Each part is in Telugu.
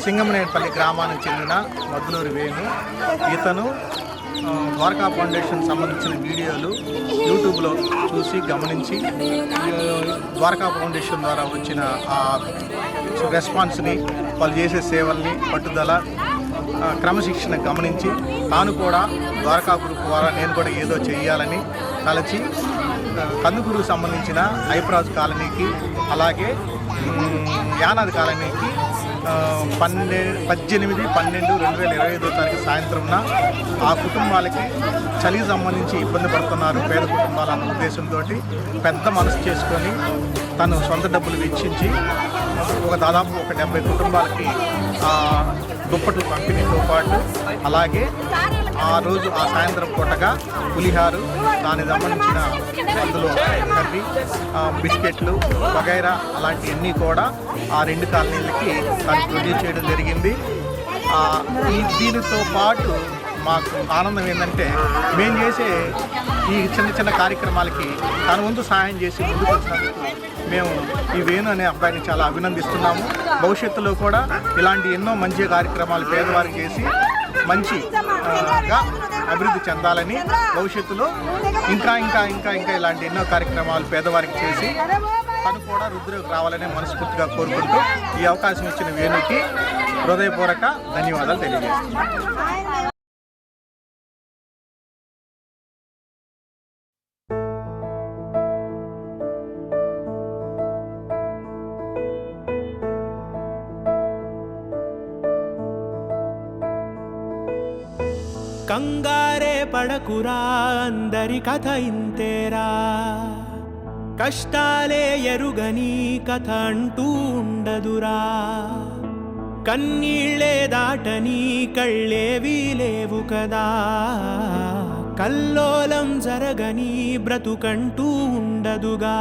సింగమనేపల్లి గ్రామానికి చెందిన మద్దులూరి వేణు. ఇతను ద్వారకా ఫౌండేషన్ సంబంధించిన వీడియోలు యూట్యూబ్లో చూసి గమనించి ద్వారకా ఫౌండేషన్ ద్వారా వచ్చిన ఆ రెస్పాన్స్ని, వాళ్ళు చేసే సేవల్ని, పట్టుదల, క్రమశిక్షణ గమనించి తాను కూడా ద్వారకా గ్రూప్ ద్వారా నేను కూడా ఏదో చేయాలని తలచి కందుకూరుకు సంబంధించిన ఐప్రాజ్ కాలనీకి, అలాగే యానాది కాలనీకి 18/12/2025 సాయంత్రంన ఆ కుటుంబాలకి చలికి సంబంధించి ఇబ్బంది పడుతున్నారు పేద కుటుంబాలు అన్న ఉద్దేశంతో పెద్ద మనసు చేసుకొని తను సొంత డబ్బులు వెచ్చించి దాదాపు 70 కుటుంబాలకి దుప్పట్లు పంపిణీతో పాటు, అలాగే ఆ రోజు ఆ సాయంత్రం పూటగా పులిహారు, దానికి సంబంధించిన అందులో కర్రీ, బిస్కెట్లు వగైరా అలాంటివన్నీ కూడా ఆ 2 కాలనీలకి తను ప్రొడ్యూస్ చేయడం జరిగింది. దీనితో పాటు మాకు ఆనందం ఏంటంటే మేము చేసే ఈ చిన్న చిన్న కార్యక్రమాలకి తన వంతు సహాయం చేసి ముందుకు వచ్చినందుకు మేము ఈ వేణు అనే అబ్బాయిని చాలా అభినందిస్తున్నాము. భవిష్యత్తులో కూడా ఇలాంటి ఎన్నో మంచి కార్యక్రమాలు పేదవారికి చేసి మంచిగా అభివృద్ధి చెందాలని, భవిష్యత్తులో ఇంకా ఇంకా ఇంకా ఇంకా ఇలాంటి ఎన్నో కార్యక్రమాలు పేదవారికి చేసి తను కూడా రుద్రకు రావాలని మనస్ఫూర్తిగా కోరుకుంటూ ఈ అవకాశం ఇచ్చిన వేణుకి హృదయపూర్వక ధన్యవాదాలు తెలియజేస్తున్నాను. కంగారే పడకురా, అందరి కథ ఇంతేరా, కష్టాలే ఎరుగని కథ అంటూ ఉండదురా, కన్నీళ్ళే దాటని కళ్ళేవీ లేవు కదా, కల్లోలం జరగని బ్రతుకంటూ ఉండదుగా,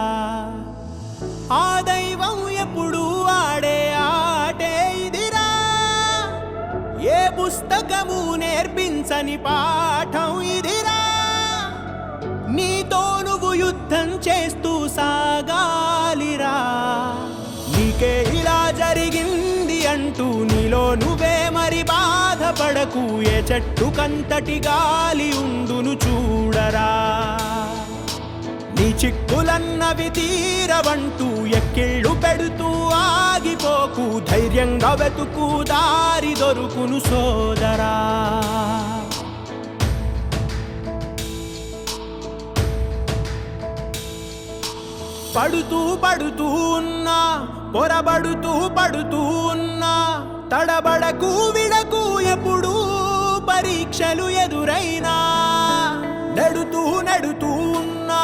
ఆ దైవం ఎప్పుడు ఆడే ఆటే ఇదిరా, ఏ పుస్తకము నేర్పించని పాఠం ఇదిరా, నీతో నువ్వు యుద్ధం చేస్తూ సాగాలిరా, నీకే ఇలా జరిగింది అంటూ నీలో నువ్వే మరి బాధపడకు, ఏ చెట్టు కంతటి గాలి ఉండును చూడరా, నీ చిక్కులన్నవి తీరవంటూ ఎక్కిళ్ళు పెడుతూ ఆగిపోకు, ధైర్యంగా వెతుకు దారి దొరుకును సోదరా. పడుతూ పడుతూ ఉన్నా, పొరబడుతూ పడుతూ ఉన్నా, తడబడకు విడకు ఎప్పుడూ పరీక్షలు ఎదురైనా, నెడుతూ నెడుతూ ఉన్నా,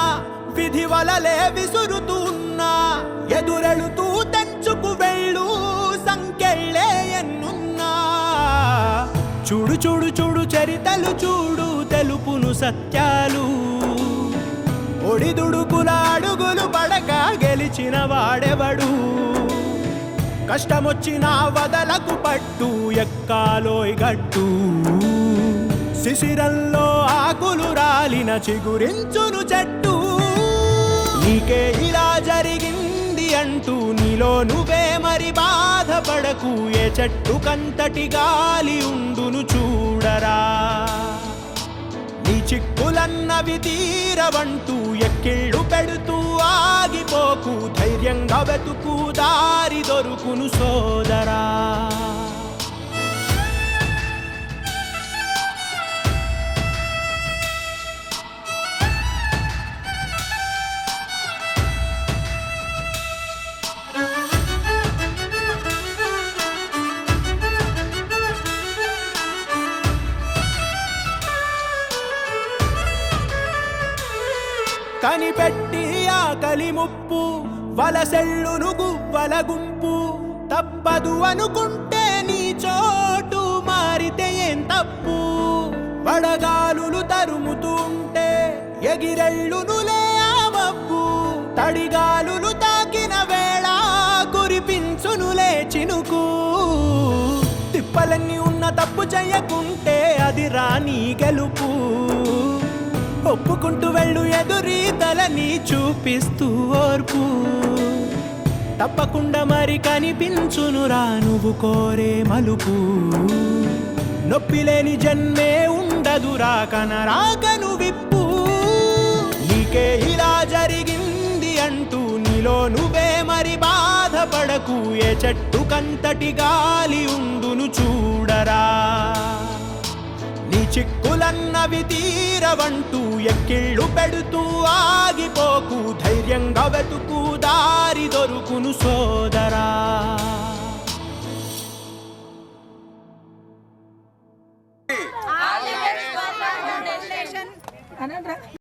విధి వలలే విసురుతూ ఉన్నా, ఎదురెళుతూ తెంచుకు వెళ్ళు సంకెళ్ళే ఎన్నున్నా, చూడు చూడు చూడు చరితలు చూడు తెలుపును సత్యాలు, ఒడిదుడుకుల అడుగులు పడక గెలిచిన వాడెవడు, కష్టమొచ్చినా వదలకు పట్టు ఎక్కాలోయ్ గట్టు, శిశిరంలో ఆకులు రాలిన చిగురించును చెట్టు, నీకే ఇలా జరిగింది అంటూ నీలో నువ్వే మరి బాధపడకు, ఏ చెట్టు కంతటి గాలి ఉండును చూడరా, నీ చిక్కులన్నవి తీరవంటూ ఎక్కిళ్ళు పెడుతూ ఆగిపోకు, ధైర్యంగా వెతుకు దారి దొరుకును సోదరా. కనిపెట్టి ఆకలి ముప్పు, వలసెళ్ళును గువ్వల గుంపు, తప్పదు అనుకుంటే నీ చోటు మారితే ఏం తప్పు, వడగాలులు తరుముతూ ఉంటే ఎగిరెళ్ళునులే ఆ మబ్బు, తడిగాలులు తాకిన వేళ కురిపించునులే చినుకు, తిప్పలన్నీ ఉన్న తప్పు చేయకుంటే అది రాని గెలుపు, ఒప్పుకుంటూ వెళ్ళు ఎదురీతలని చూపిస్తూ ఓర్పు, తప్పకుండా మరి కనిపించునురా నువ్వు కోరే మలుపు. నొప్పి లేని జన్మే ఉండదురా కనరాకను విప్పు. నీకే ఇలా జరిగింది అంటూ నీలో నువ్వే మరి బాధపడకు. ఏ చెట్టు కంతటి గాలి ఉండును చూడరా. నీ చిక్కులన్నవి తీరవంటూ ఎక్కిళ్ళు పెడుతూ ఆగిపోకు. ధైర్యంగా వెతుకు దారి దొరుకును సోదరా.